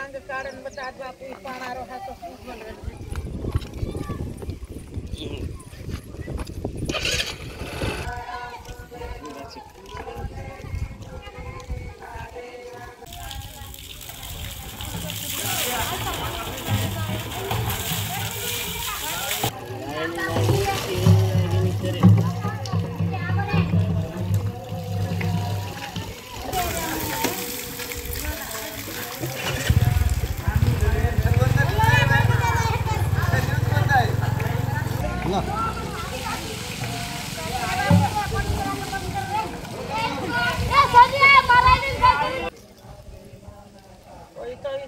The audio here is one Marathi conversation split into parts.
अंग कारण बतात बापू पाणारो हातो बन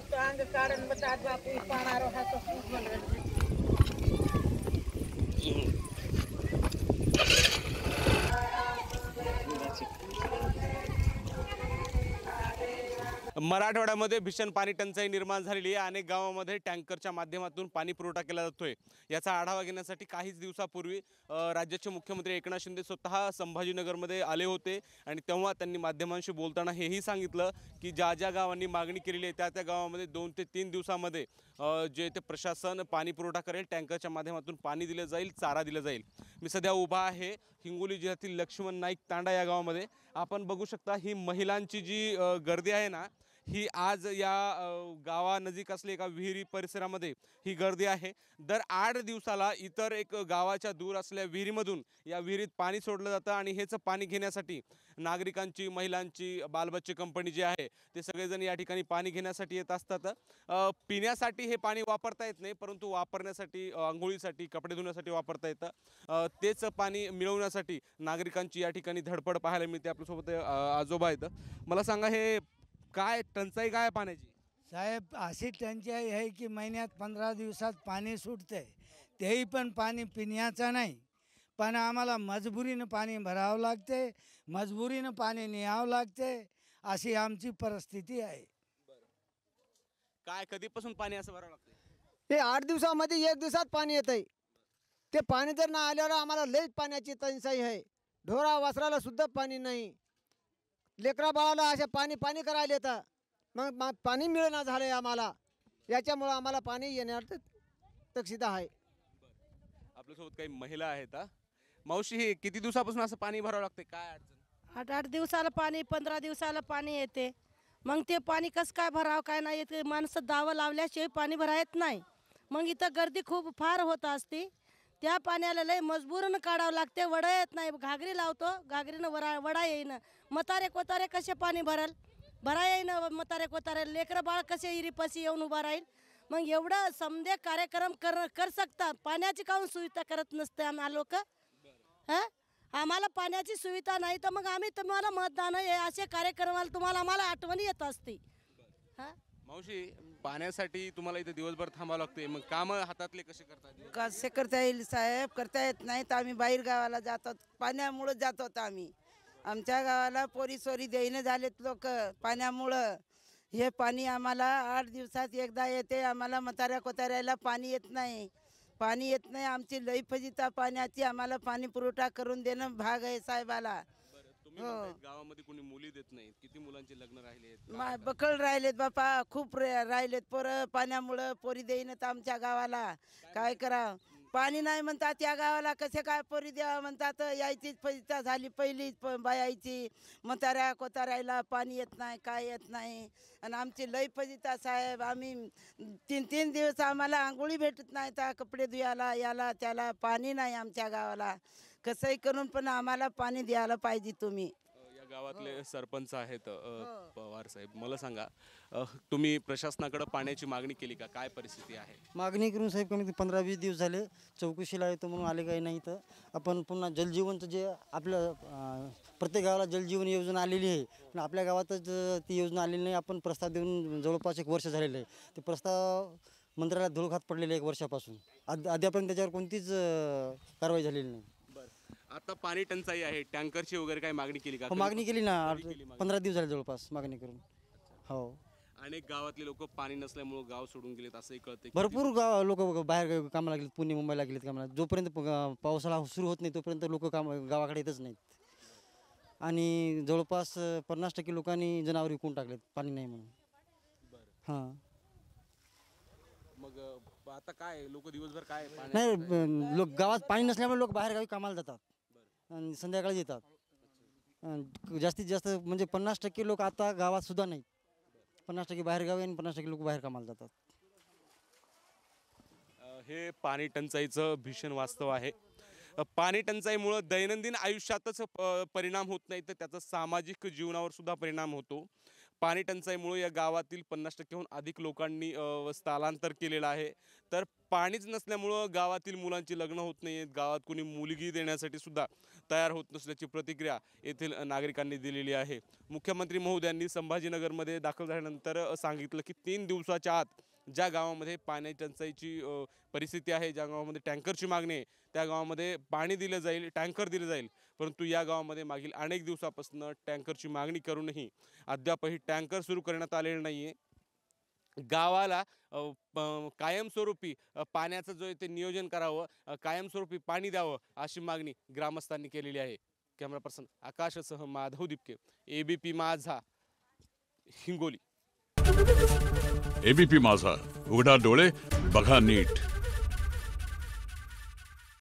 तो अंग कारण बतात बापू पाणारो हातो बन मराठवाड्यामध्ये भीषण पाणी टंचाई निर्माण झालेली आहे। अनेक गावांमध्ये टँकरच्या माध्यमातून पाणी पुरवठा केला जातोय। याचा आढावा घेण्यासाठी काहीच दिवसापूर्वी राज्याचे मुख्यमंत्री एकनाथ शिंदे स्वतः संभाजीनगरमध्ये आले होते आणि तेव्हा त्यांनी माध्यमांशी बोलताना हेही सांगितलं की ज्या ज्या गावांनी मागणी केलेली आहे त्या गावांमध्ये 2 ते 3 दिवसांमध्ये जे ते प्रशासन पाणी पुरवठा करेल, टँकरच्या माध्यमातून पाणी दिलं जाईल, चारा दिला जाईल। मी सध्या उभा आहे हिंगोली जिल्ह्यातील लक्ष्मण नाईक तांडा या गावामध्ये। आपण बघू शकता ही महिलांची जी गर्दी आहे ना, ही आज या गावानजीक असलेल्या एका विहिरी परिसरामध्ये ही गर्दी आहे। दर 8 दिवसाला इतर एक गावाच्या दूर असलेल्या विहिरीमधून या विहिरीत पाणी सोडलं जातं आणि हेच पाणी घेण्यासाठी नागरिकांची, महिलांची, बालबच्चे कंपनी जी आहे ते सगळेजण या ठिकाणी पाणी घेण्यासाठी येत असतात। पिण्यासाठी हे पाणी वापरता येत नाही, परंतु वापरण्यासाठी, अंघोळीसाठी, कपडे धुण्यासाठी वापरता येतं। तेच पाणी मिळवण्यासाठी नागरिकांची या ठिकाणी धडपड पाहायला मिळते। आपल्यासोबत आजोबा आहेत। मला सांगा, हे काय टंचाई काय पाण्याची? साहेब, अशी टंचाई आहे की महिन्यात 15 दिवसात पाणी सुटते, तेही पण पाणी पिण्याचं नाही, पण आम्हाला मजबुरीनं पाणी भरावं लागते, मजबुरीनं पाणी न्यावं लागते, अशी आमची परिस्थिती आहे। काय कधीपासून पाणी असं भरावं लागतं? ते 8 दिवसामध्ये 1 दिवसात पाणी येतंय। ते पाणी जर ना आल्यावर आम्हाला लई पाण्याची टंचाई आहे। ढोरा वासराला सुद्धा पाणी नाही, लेकरा बाळाला असे पाणी पाणी करायला येतं, मग पाणी मिळेना झालंय आम्हाला। याच्यामुळं आम्हाला पाणी येण्यात तक्षिता आहे। आपल्यासोबत काही महिला आहेत। मावशी, हे किती दिवसापासून असं पाणी भरावं लागते, काय अडचण? 8-8 दिवसाला पाणी, 15 दिवसाला पाणी येते। मग ते पाणी कसं काय भरावं काय नाही येते, माणसं दावं लावल्याशिवाय पाणी भरायत नाही। मग इथं गर्दी खूप फार होत असते, त्या पाण्याला लय मजबूरीनं काढावं लागते। वडा येत नाही, घागरी लावतो, घागरीनं वडा येईन। म्हातारे कोतारे कसे पाणी भराल, भरा येईन म्हातारे कोतारे, लेकरं बाळ कसे इरीपाशी येऊन उभा राहील। मग एवढं समदे कार्यक्रम कर सकता, पाण्याची काहून सुविधा करत नसते आम्हाला लोक? हां, आम्हाला पाण्याची सुविधा नाही तर मग आम्ही तुम्हाला मतदान हे असे कार्यक्रमाला तुम्हाला आम्हाला आठवणी येत असते। हां मावशी, पाण्यासाठी तुम्हाला इथे दिवसभर थांबावं लागते, मग काम हातातले कसे करतात? कसे करता येईल साहेब, करता येत नाही तर आम्ही बाहेर गावाला जातो, पाण्यामुळं जातो। आम्ही आमच्या गावाला पोरी सोरी देईन झालेत लोक पाण्यामुळं। हे पाणी आम्हाला 8 दिवसात एकदा येते, आम्हाला म्हाताऱ्या कोताऱ्याला पाणी येत नाही, पाणी येत नाही। आमची लई फजिता पाण्याची, आम्हाला पाणी पुरवठा करून देणं भाग आहे साहेबाला। गावामध्ये कोणी मुली देत नाहीत, किती मुलांचे लग्न राहिले? बकळ राहिलेत बापा, खूप राहिलेत पोरं पाण्यामुळं, पोरी देईनत आमच्या गावाला। काय करावं, पाणी नाही म्हणतात या गावाला, कसे काय पोरी द्यावा म्हणतात। यायचीच फजिता झाली पहिलीच बायाची, म्हाताऱ्या कोताऱ्याला पाणी येत नाही, काय येत नाही। आणि आमची लई फजिता साहेब, आम्ही 3-3 दिवस आम्हाला आंघोळी भेटत नाही, तर कपडे धुयाला याला त्याला पाणी नाही आमच्या गावाला। कसंही करून पण आम्हाला पाणी द्यायला पाहिजे तुम्ही। या गावातले सरपंच आहेत पवार साहेब, मला सांगा, तुम्ही प्रशासनाकडे पाण्याची मागणी केली का? काय परिस्थिती आहे? मागणी करून साहेब कमीत 15-20 दिवस झाले, चौकशीला येतो म्हणून आले काही नाही। तर आपण पुन्हा जलजीवनचं जे आपलं प्रत्येक गावाला जलजीवन योजना आलेली आहे, पण आपल्या गावातच ती योजना आलेली नाही। आपण प्रस्ताव देऊन जवळपास 1 वर्ष झालेलं आहे, ते प्रस्ताव मंत्र्याला धुळखात पडलेले 1 वर्षापासून, अद्यापर्यंत त्याच्यावर कोणतीच कारवाई झालेली नाही। आता पाणी टंचाई आहे, टँकरची वगैरे काही मागणी केली का? मागणी केली ना, 15 दिवस झाले जवळपास मागणी करून। हो, अनेक गावातले लोक पाणी नसल्यामुळे गाव सोडून गेलेत असंही कळते। भरपूर लोक बाहेर कामाला गेलेत, पुणे मुंबईला गेलेत कामाला। जोपर्यंत पावसाळा सुरू होत नाही तोपर्यंत लोक गावाकडे येतच नाहीत। आणि जवळपास 50% लोकांनी जनावर विकून टाकलेत पाणी नाही म्हणून। हां, मग आता काय लोक दिवसभर काय नाही लोक गावात पाणी नसल्यामुळे लोक बाहेरगावी कामाला जातात आणि संध्याकाळी येतात. जास्तीत जास्त म्हणजे 50% लोक आता गावात सुद्धा नाही. 50% बाहेरगावी आणि 50% लोक बाहेर कामाला जातात. हे पाणी टंचाईचं भीषण वास्तव आहे. पाणी टंचाईमुळं दैनंदिन आयुष्यातच परिणाम होत नाही तर त्याचा सामाजिक जीवनावर सुद्धा परिणाम होतो. पाणी टंचाईमुळे या गावातील 50%हून अधिक लोकांनी स्थलांतर केलेलं आहे. तर पाणीच नसल्यामुळं गावातील मुलांची लग्न होत नाही आहेत. गावात कोणी मुलगी देण्यासाठी सुद्धा तयार होत नसल्याची प्रतिक्रिया येथील नागरिकांनी दिलेली आहे. मुख्यमंत्री महोदयांनी संभाजीनगरमध्ये दाखल झाल्यानंतर सांगितलं की 3 दिवसाच्या आत ज्या गावामध्ये पाणी टंचाईची परिस्थिती आहे, ज्या गावामध्ये टँकरची मागणी आहे, त्या गावामध्ये पाणी दिलं जाईल, टँकर दिलं जाईल. परंतु या गावामध्ये मागील अनेक दिवसापासून टँकरची मागणी करूनही अद्यापही टँकर सुरू करण्यात आलेलं नाही आहे. गावाला कायमस्वरूपी पाण्याचं जो आहे ते नियोजन करावं, कायमस्वरूपी पाणी द्यावं अशी मागणी ग्रामस्थांनी केलेली आहे. Camera person आकाशसह Madhav Dipke, ABP माझा, हिंगोली. ABP माझा, उघडा डोळे बघा नीट.